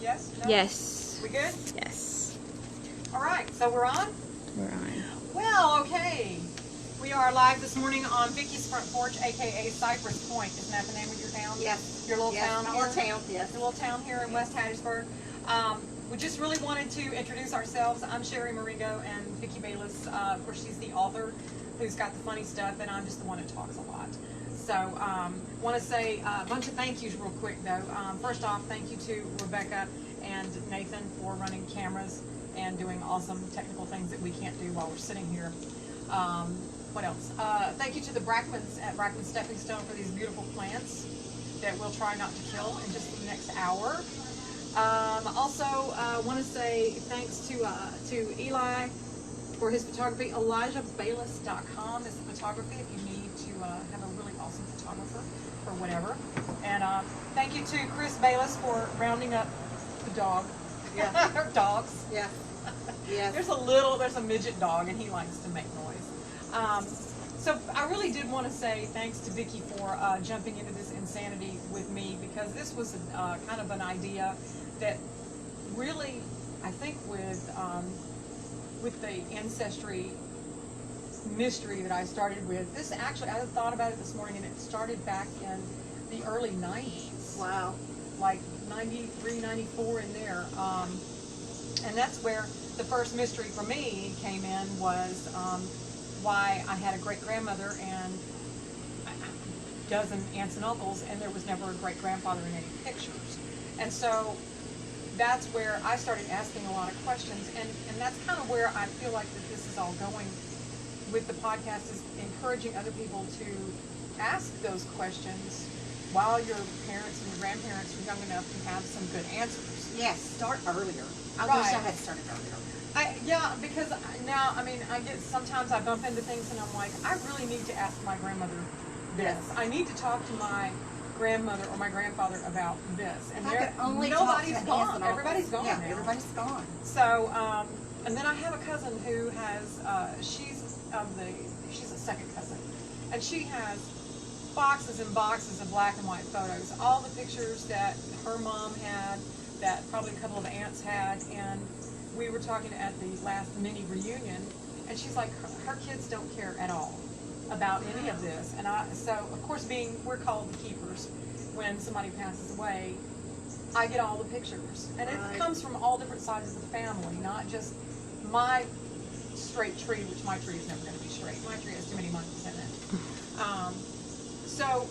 Yes? No? Yes. We good? Yes. All right, so we're on? We're on. Well, okay. We are live this morning on Vicky's front porch, a.k.a. Cypress Point. Isn't that the name of your town? Yes. Your little town my here? little town, yes. Your little town here in West Hattiesburg. We just really wanted to introduce ourselves. I'm Sherri Marengo, and Vicki Baylis, of course, she's the author who's got the funny stuff, and I'm just the one that talks a lot. So, want to say a bunch of thank yous real quick, though. First off, thank you to Rebecca and Nathan for running cameras and doing awesome technical things that we can't do while we're sitting here. What else? Thank you to the Brackmans at Brackman Stepping Stone for these beautiful plants that we'll try not to kill in just the next hour. Also, want to say thanks to Eli for his photography. ElijahBaylis.com is the photography if you need to have a really awesome photographer or whatever. And thank you to Chris Baylis for rounding up the dog. Yeah. Or dogs. Yeah. Yes. There's a midget dog, and he likes to make noise. So I really did want to say thanks to Vicki for jumping into this insanity with me, because this was kind of an idea that really, I think with the ancestry mystery that I started with, this actually, I thought about it this morning, and it started back in the early 90s. Wow. Like 93, 94 in there. And that's where the first mystery for me came in, was why I had a great-grandmother and a dozen aunts and uncles, and there was never a great-grandfather in any pictures. And so that's where I started asking a lot of questions, and that's kind of where I feel like that this is all going with the podcast, is encouraging other people to ask those questions while your parents and your grandparents are young enough to have some good answers. Yes, start earlier. I Right. wish I had started earlier. Yeah, because now, I mean, sometimes I bump into things and I'm like, I really need to ask my grandmother this. Yes. I need to talk to my grandmother or my grandfather about this. And I could only nobody's talk to gone. aunts and Everybody's uncles. gone Yeah, now. everybody's gone. So, and then I have a cousin who has, she's a second cousin, and she has boxes and boxes of black and white photos, all the pictures that her mom had, that probably a couple of aunts had, and we were talking at the last mini reunion, and she's like, her kids don't care at all about any of this. And so of course, we're called the keepers when somebody passes away, I get all the pictures, and it comes from all different sides of the family, not just my straight tree, which my tree is never going to be straight. My tree has too many monkeys in it. So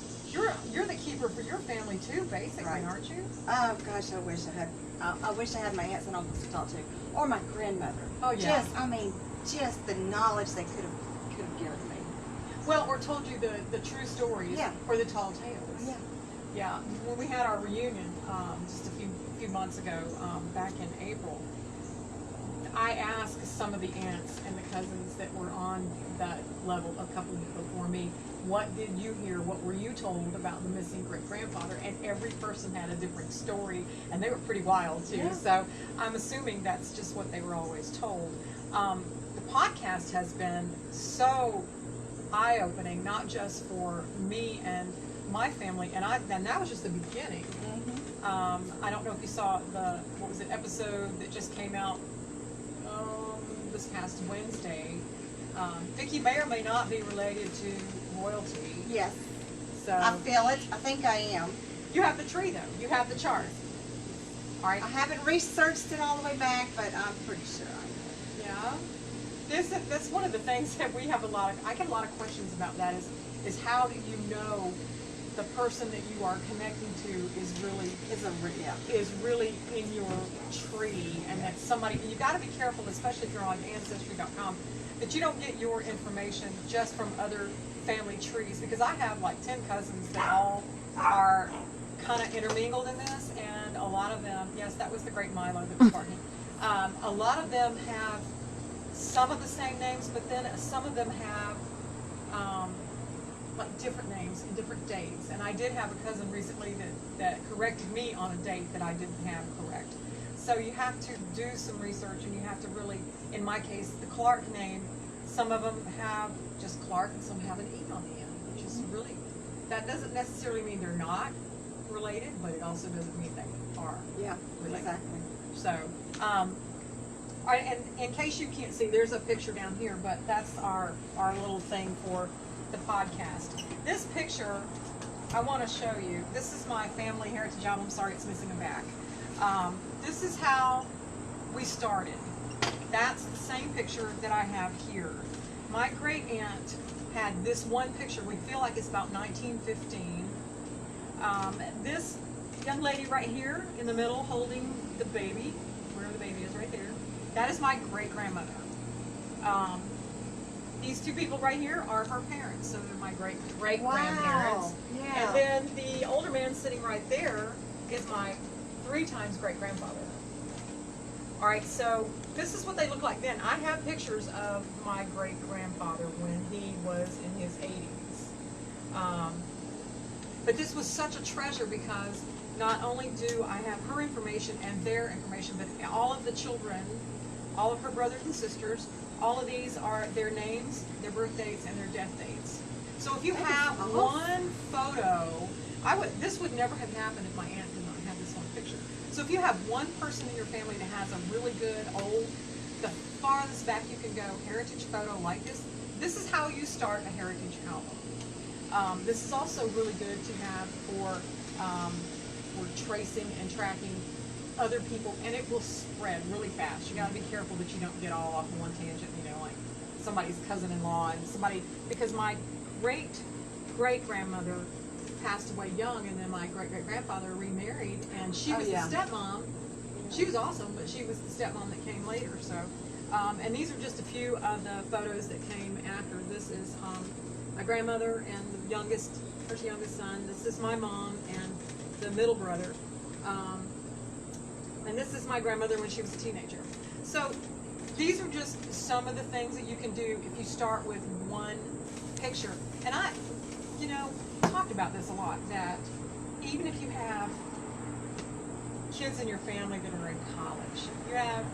you're the keeper for your family too, basically, Right. aren't you? Oh gosh, I wish I had my aunts and uncles to talk to, or my grandmother. Oh, yeah. Just the knowledge they could have given me. Well, or told you the true stories, Yeah. or the tall tales. Yeah. Yeah. When we had our reunion just a few months ago, back in April, I asked some of the aunts and the cousins that were on that level, a couple before me, what did you hear? What were you told about the missing great-grandfather? And every person had a different story, and they were pretty wild too. Yeah. So I'm assuming that's just what they were always told. The podcast has been so eye-opening, not just for me and my family, and that was just the beginning. Mm-hmm. I don't know if you saw episode that just came out this past Wednesday. Vicki may or may not be related to royalty. Yes. So I feel it. I think I am. you have the tree though. You have the chart. All right. I haven't researched it all the way back, but I'm pretty sure I am. Yeah. That's one of the things that we have I get a lot of questions about that is how do you know the person that you are connecting to is really in your tree, and that somebody, you got to be careful, especially if you're on Ancestry.com, that you don't get your information just from other family trees, because I have like 10 cousins that all are kind of intermingled in this, and a lot of them, yes, that was the great Milo that was barking. A lot of them have some of the same names, but then some of them have like different names and different dates. And I did have a cousin recently that corrected me on a date that I didn't have correct. So you have to do some research, and you have to really, in my case, the Clark name, some of them have just Clark and some have an E on the end, which is really, that doesn't necessarily mean they're not related, but it also doesn't mean are. Yeah, Really. exactly. So, and in case you can't see, there's a picture down here, but that's our little thing for the podcast. This picture, I want to show you. This is my family heritage album. I'm sorry it's missing a back. This is how we started. That's the same picture that I have here. My great aunt had this one picture. We feel like it's about 1915. This young lady right here in the middle holding the baby, where the baby is right there, that is my great grandmother. These two people right here are her parents, so they're my great grandparents. Wow. Yeah. And then the older man sitting right there is my 3 times great grandfather. All right, so this is what they look like then. I have pictures of my great grandfather when he was in his 80s. But this was such a treasure because not only do I have her information and their information, but all of the children, all of her brothers and sisters, all of these are their names, their birth dates, and their death dates. So if you have one photo, this would never have happened if my aunt did not have this one picture. So if you have one person in your family that has a really good the farthest back you can go heritage photo like this is how you start a heritage album. This is also really good to have for tracing and tracking other people, and it will spread really fast. You got to be careful that you don't get all off on one tangent, like somebody's cousin-in-law and somebody, because my great-great-grandmother passed away young, and then my great-great-grandfather remarried, and she was the stepmom. She was awesome, but she was the stepmom that came later. So, and these are just a few of the photos that came after. This is my grandmother and the youngest son. This is my mom and the middle brother. And this is my grandmother when she was a teenager. So these are just some of the things that you can do if you start with one picture. And I talked about this a lot, that even if you have kids in your family that are in college, you have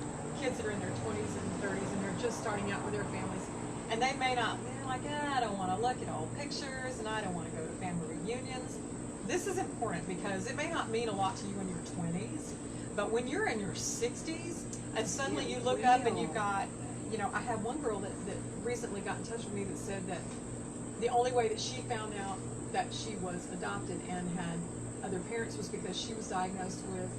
kids that are in their 20s and 30s and they're just starting out with their families, and they may not, they're like, I don't want to look at old pictures and I don't want to go to family reunions. This is important because it may not mean a lot to you in your 20s, but when you're in your 60s and suddenly you look up and you've got, I have one girl that recently got in touch with me that said that the only way that she found out that she was adopted and had other parents was because she was diagnosed with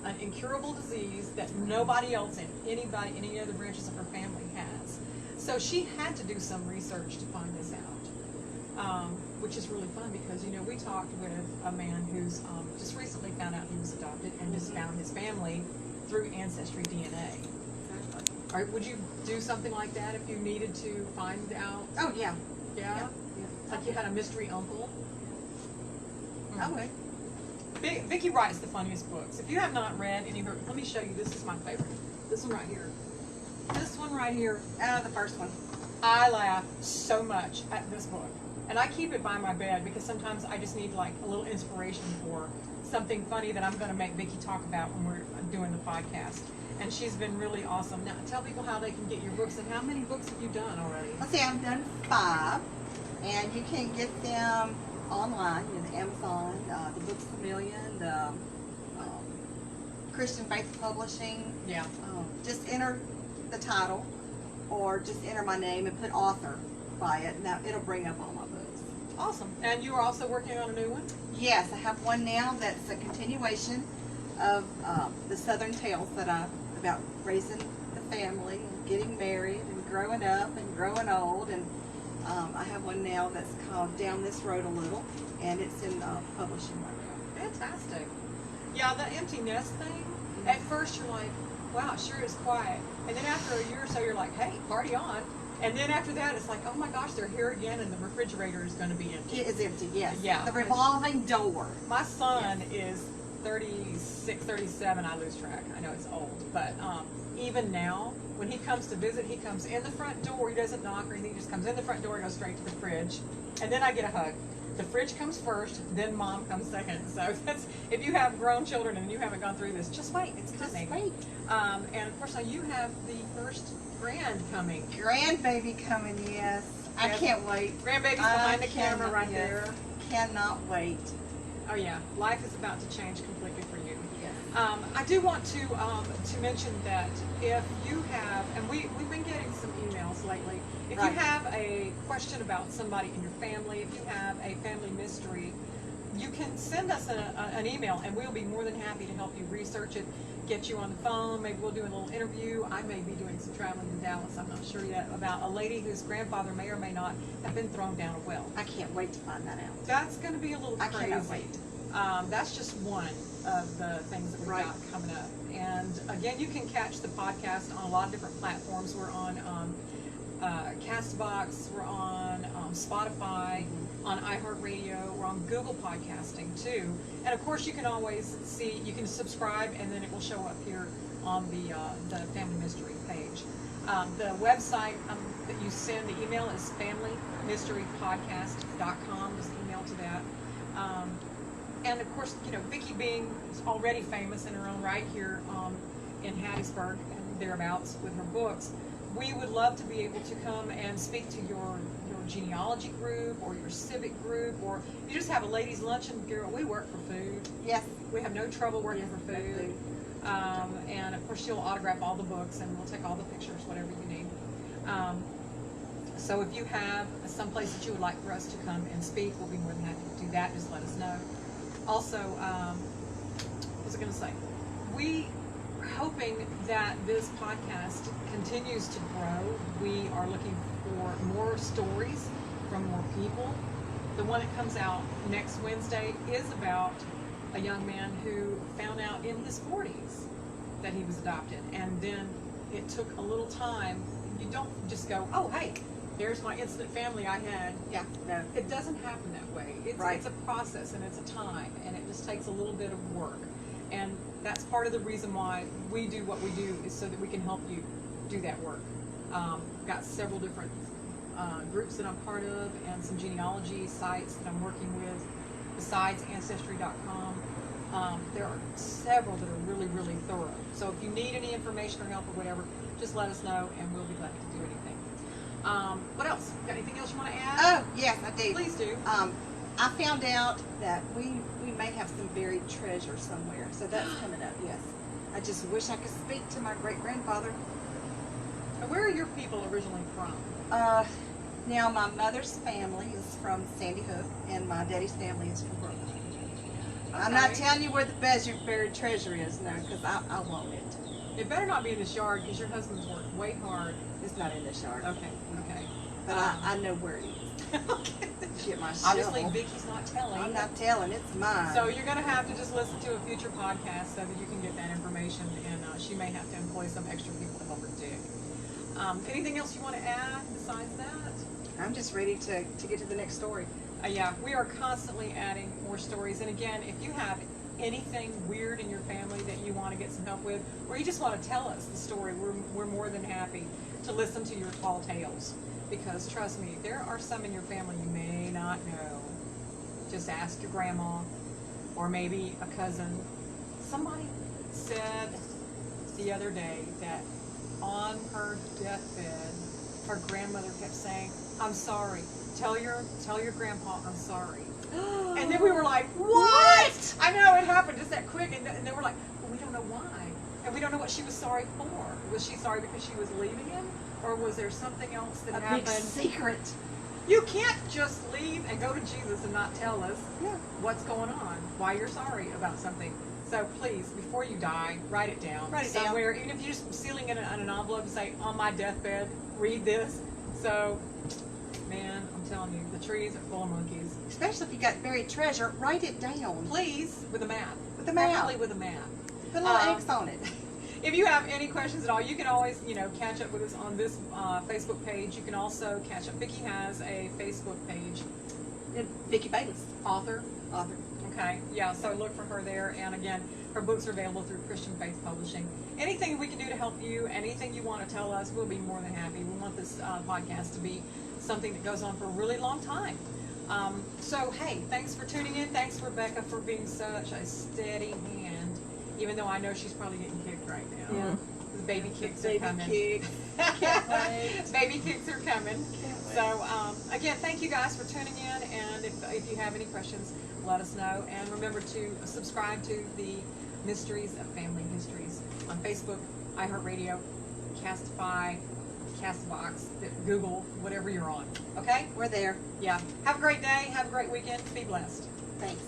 an incurable disease that nobody else in any other branches of her family has. So she had to do some research to find this out, which is really fun because, we talked with a man who's just recently found out he was adopted and just found his family through Ancestry DNA. All right, would you do something like that if you needed to find out? Oh, yeah. Yeah? Like you had a mystery uncle? I would. Vicki writes the funniest books. If you have not read any of her, let me show you. This is my favorite. This one right here. This one right here. The first one. I laugh so much at this book. And I keep it by my bed because sometimes I just need like a little inspiration for something funny that I'm going to make Vicki talk about when we're doing the podcast. And she's been really awesome. Now, tell people how they can get your books and how many books have you done already? Let's see, I've done 5, and you can get them online, the Amazon, the Books a Million, the Christian Faith Publishing. Yeah. Just enter the title, or just enter my name and put author by it. Now it'll bring up all my books. Awesome. And you are also working on a new one? Yes, I have one now that's a continuation of the Southern Tales about raising the family, and getting married, and growing up, and growing old, and I have one now that's called Down This Road a Little, and it's in publishing right now. Fantastic. Yeah, the empty nest thing, at first you're like, wow, it sure is quiet. And then after a year or so, you're like, hey, party on. And then after that, it's like, oh my gosh, they're here again, and the refrigerator is going to be empty. It is empty, yes. Yeah. The revolving door. My son is 36, 37, I lose track. I know it's old. But even now, when he comes to visit, he comes in the front door. He doesn't knock or anything. He just comes in the front door and goes straight to the fridge. And then I get a hug. The fridge comes first, then mom comes second. So that's, if you have grown children and you haven't gone through this, just wait. It's coming. Just wait. And of course, now you have the first coming. Grandbaby coming, yes. I can't wait. Grandbaby's behind the camera right there. Cannot wait. Oh yeah, life is about to change completely for you. Yes. I do want to mention that if you have, and we've been getting some emails lately, if Right. you have a question about somebody in your family, if you have a family mystery, you can send us an email, and we'll be more than happy to help you research it, get you on the phone. Maybe we'll do a little interview. I may be doing some traveling in Dallas, I'm not sure yet, about a lady whose grandfather may or may not have been thrown down a well. I can't wait to find that out. That's going to be a little I crazy. cannot wait. That's just one of the things that we've Right. got coming up. And again, you can catch the podcast on a lot of different platforms. We're on Castbox, we're on Spotify, on iHeartRadio, we're on Google Podcasting too. And of course, you can always see, you can subscribe, and then it will show up here on the Family Mystery page. The website that you send the email is familymysterypodcast.com. Just email to that. And of course, you know, Vicki being already famous in her own right here in Hattiesburg and thereabouts with her books, we would love to be able to come and speak to your genealogy group or your civic group, or you just have a ladies' luncheon. Girl, we work for food. Yes. We have no trouble working for food. And of course, she'll autograph all the books, and we'll take all the pictures, whatever you need. So if you have someplace that you would like for us to come and speak, we'll be more than happy to do that. Just let us know. Also, what was I going to say? We are hoping that this podcast continues to grow. We are looking for more stories from more people. The one that comes out next Wednesday is about a young man who found out in his 40s that he was adopted, and then it took a little time. You don't just go, oh, hey, there's my instant family I had. Yeah. No. It doesn't happen that way. Right. It's a process, and it's a time, and it just takes a little bit of work. And that's part of the reason why we do what we do, is so that we can help you do that work. Got several different groups that I'm part of, and some genealogy sites that I'm working with, besides Ancestry.com. There are several that are really, really thorough. So if you need any information or help or whatever, just let us know, and we'll be glad to do anything. What else? Got anything else you want to add? Oh, yes, I do. Please do. I found out that we may have some buried treasure somewhere, so that's coming up, yes. I just wish I could speak to my great-grandfather. Where are your people originally from? Now, my mother's family is from Sandy Hook, and my daddy's family is from Brooklyn. I'm not Okay. telling you where the buried treasure is now, because I want it. It better not be in this yard, because your husband's worked way hard. It's not in this yard. Okay, okay. But I know where it is. Okay. Get my Obviously, shovel. Vicki's not telling. I'm not telling, it's mine. So you're going to have to just listen to a future podcast so that you can get that information, and she may have to employ some extra people to help her dig. Anything else you want to add besides that? I'm just ready to get to the next story. Yeah, we are constantly adding more stories. And again, if you have anything weird in your family that you want to get some help with, or you just want to tell us the story, we're more than happy to listen to your tall tales. Because trust me, there are some in your family you may not know. Just ask your grandma, or maybe a cousin. Somebody said the other day that on her deathbed, her grandmother kept saying, "I'm sorry. Tell your grandpa I'm sorry." And then we were like, "What?" I know, it happened just that quick, and they were like, "Well, we don't know why, and we don't know what she was sorry for. Was she sorry because she was leaving him, or was there something else that A happened?" big secret. You can't just leave and go to Jesus and not tell us Yeah. what's going on, why you're sorry about something. So please, before you die, write it down. Write it down. somewhere. Even if you're just sealing it in an envelope and say, "On my deathbed, read this." So, man, I'm telling you, the trees are full of monkeys. Especially if you got buried treasure, write it down. Please, with a map. With a map. Preferably with a map. Put a little X on it. If you have any questions at all, you can always, catch up with us on this Facebook page. You can also catch up. Vicki has a Facebook page. Vicki Baylis, Author. author. Okay, yeah, so look for her there. And again, her books are available through Christian Faith Publishing. Anything we can do to help you, anything you want to tell us, we'll be more than happy. We want this podcast to be something that goes on for a really long time. So, hey, thanks for tuning in. Thanks, Rebecca, for being such a steady hand, even though I know she's probably getting kicked right now. Yeah. The baby kicks are Baby coming. kicks. Can't wait. Baby kicks are coming. Can't wait. So, again, thank you guys for tuning in, and if you have any questions, let us know. And remember to subscribe to the Mysteries of Family Histories on Facebook, iHeartRadio, Castify, Castbox, Google, whatever you're on. Okay? We're there. Yeah. Have a great day. Have a great weekend. Be blessed. Thanks.